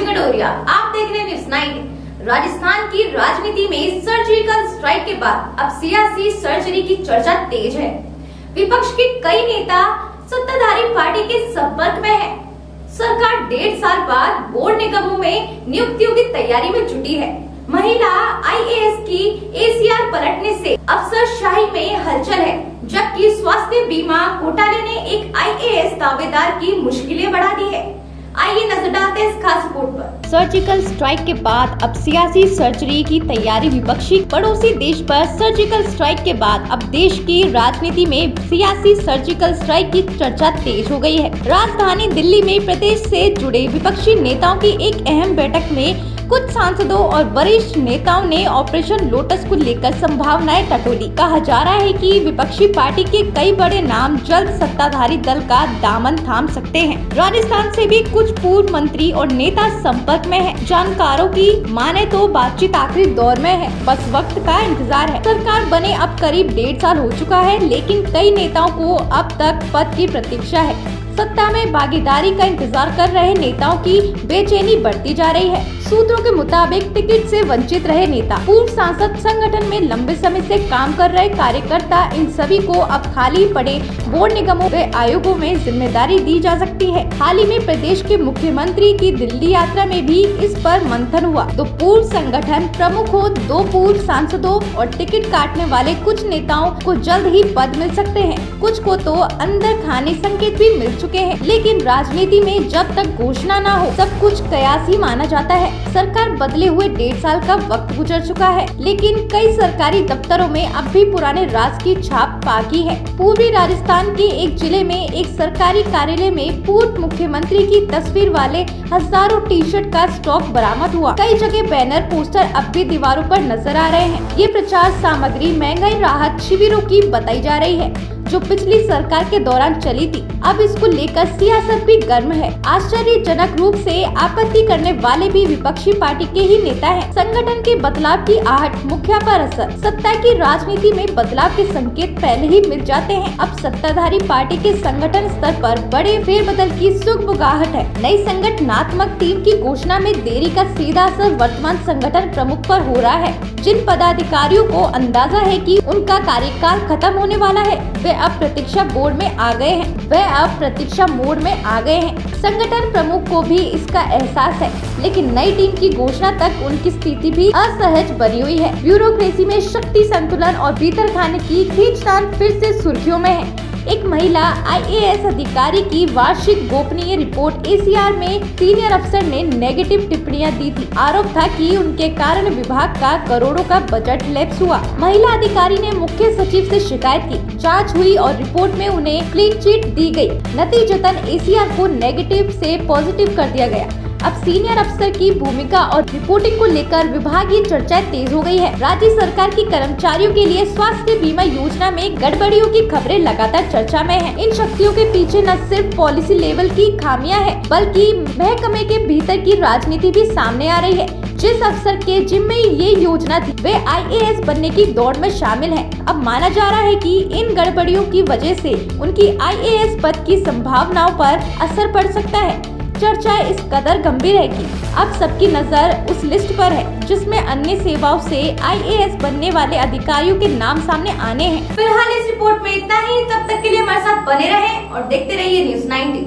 गडोरिया, आप देख रहे हैं न्यूज़ 9। राजस्थान की राजनीति में सर्जिकल स्ट्राइक के बाद अब सियासी सर्जरी की चर्चा तेज है। विपक्ष के कई नेता सत्ताधारी पार्टी के संपर्क में है। सरकार 1.5 साल बाद बोर्ड निगमों में नियुक्तियों की तैयारी में जुटी है। महिला आईएएस की एसीआर पलटने से अफसरशाही में हलचल है, जबकि स्वास्थ्य बीमा घोटाले ने एक आईएएस दावेदार की मुश्किलें बढ़ा दी है। आइए नजर डालते हैं इस खास रिपोर्ट पर। सर्जिकल स्ट्राइक के बाद अब सियासी सर्जरी की तैयारी। विपक्षी पड़ोसी देश पर सर्जिकल स्ट्राइक के बाद अब देश की राजनीति में सियासी सर्जिकल स्ट्राइक की चर्चा तेज हो गई है। राजधानी दिल्ली में प्रदेश से जुड़े विपक्षी नेताओं की एक अहम बैठक में कुछ सांसदों और वरिष्ठ नेताओं ने ऑपरेशन लोटस को लेकर संभावनाएं टटोली। कहा जा रहा है कि विपक्षी पार्टी के कई बड़े नाम जल्द सत्ताधारी दल का दामन थाम सकते हैं। राजस्थान से भी कुछ पूर्व मंत्री और नेता संपर्क में हैं। जानकारों की माने तो बातचीत आखिरी दौर में है, बस वक्त का इंतजार है। सरकार बने अब करीब 1.5 साल हो चुका है, लेकिन कई नेताओं को अब तक पद की प्रतीक्षा है। सत्ता में भागीदारी का इंतजार कर रहे नेताओं की बेचैनी बढ़ती जा रही है। सूत्रों के मुताबिक टिकट से वंचित रहे नेता, पूर्व सांसद, संगठन में लंबे समय से काम कर रहे कार्यकर्ता, इन सभी को अब खाली पड़े बोर्ड निगमों व आयोगों में जिम्मेदारी दी जा सकती है। हाल ही में प्रदेश के मुख्यमंत्री की दिल्ली यात्रा में भी इस पर मंथन हुआ। 2 पूर्व संगठन प्रमुखों, 2 पूर्व सांसदों और टिकट काटने वाले कुछ नेताओं को जल्द ही पद मिल सकते हैं। कुछ को तो अंदर खाने संकेत भी मिल चुके हैं, लेकिन राजनीति में जब तक घोषणा न हो सब कुछ कयास ही माना जाता है। सरकार बदले हुए 1.5 साल का वक्त गुजर चुका है, लेकिन कई सरकारी दफ्तरों में अब भी पुराने राज की छाप बाकी है। पूर्वी राजस्थान के एक जिले में एक सरकारी कार्यालय में पूर्व मुख्यमंत्री की तस्वीर वाले हजारों टी-शर्ट का स्टॉक बरामद हुआ। कई जगह बैनर, पोस्टर अब भी दीवारों पर नजर आ रहे हैं। ये प्रचार सामग्री महंगाई राहत शिविरों की बताई जा रही है, जो पिछली सरकार के दौरान चली थी। अब इसको लेकर सियासत भी गर्म है। आश्चर्यजनक रूप से आपत्ति करने वाले भी विपक्षी पार्टी के ही नेता हैं। संगठन के बदलाव की आहट, मुखिया पर असर। सत्ता की राजनीति में बदलाव के संकेत पहले ही मिल जाते हैं। अब सत्ताधारी पार्टी के संगठन स्तर पर बड़े फेरबदल की सुगबुगाहट है। नई संगठनात्मक टीम की घोषणा में देरी का सीधा असर वर्तमान संगठन प्रमुख पर हो रहा है। जिन पदाधिकारियों को अंदाजा है कि उनका कार्यकाल खत्म होने वाला है, वे अब प्रतीक्षा बोर्ड में आ गए हैं। वे अब प्रतीक्षा मोड में आ गए हैं। संगठन प्रमुख को भी इसका एहसास है, लेकिन नई टीम की घोषणा तक उनकी स्थिति भी असहज बनी हुई है। ब्यूरोक्रेसी में शक्ति संतुलन और भीतर खाने की खींचतान फिर से सुर्खियों में है। एक महिला आईएएस अधिकारी की वार्षिक गोपनीय रिपोर्ट एसीआर में सीनियर अफसर ने नेगेटिव टिप्पणियां दी थी। आरोप था कि उनके कारण विभाग का करोड़ों का बजट लैप्स हुआ। महिला अधिकारी ने मुख्य सचिव से शिकायत की, जांच हुई और रिपोर्ट में उन्हें क्लीन चिट दी गई। नतीजतन एसीआर को नेगेटिव से पॉजिटिव कर दिया गया। अब सीनियर अफसर की भूमिका और रिपोर्टिंग को लेकर विभागीय चर्चाएं तेज हो गई है। राज्य सरकार की कर्मचारियों के लिए स्वास्थ्य बीमा योजना में गड़बड़ियों की खबरें लगातार चर्चा में हैं। इन शक्तियों के पीछे न सिर्फ पॉलिसी लेवल की खामियां हैं, बल्कि महकमे के भीतर की राजनीति भी सामने आ रही है। जिस अफसर के जिम्मे ये योजना थी, वे आईएएस बनने की दौड़ में शामिल हैं। अब माना जा रहा है कि इन गड़बड़ियों की वजह से उनकी आईएएस पद की संभावनाओं पर असर पड़ सकता है। चर्चा इस कदर गंभीर है कि अब सबकी नजर उस लिस्ट पर है, जिसमें अन्य सेवाओं से आईएएस बनने वाले अधिकारियों के नाम सामने आने हैं। फिलहाल इस रिपोर्ट में इतना ही। तब तक के लिए हमारे साथ बने रहें और देखते रहिए न्यूज़ 9।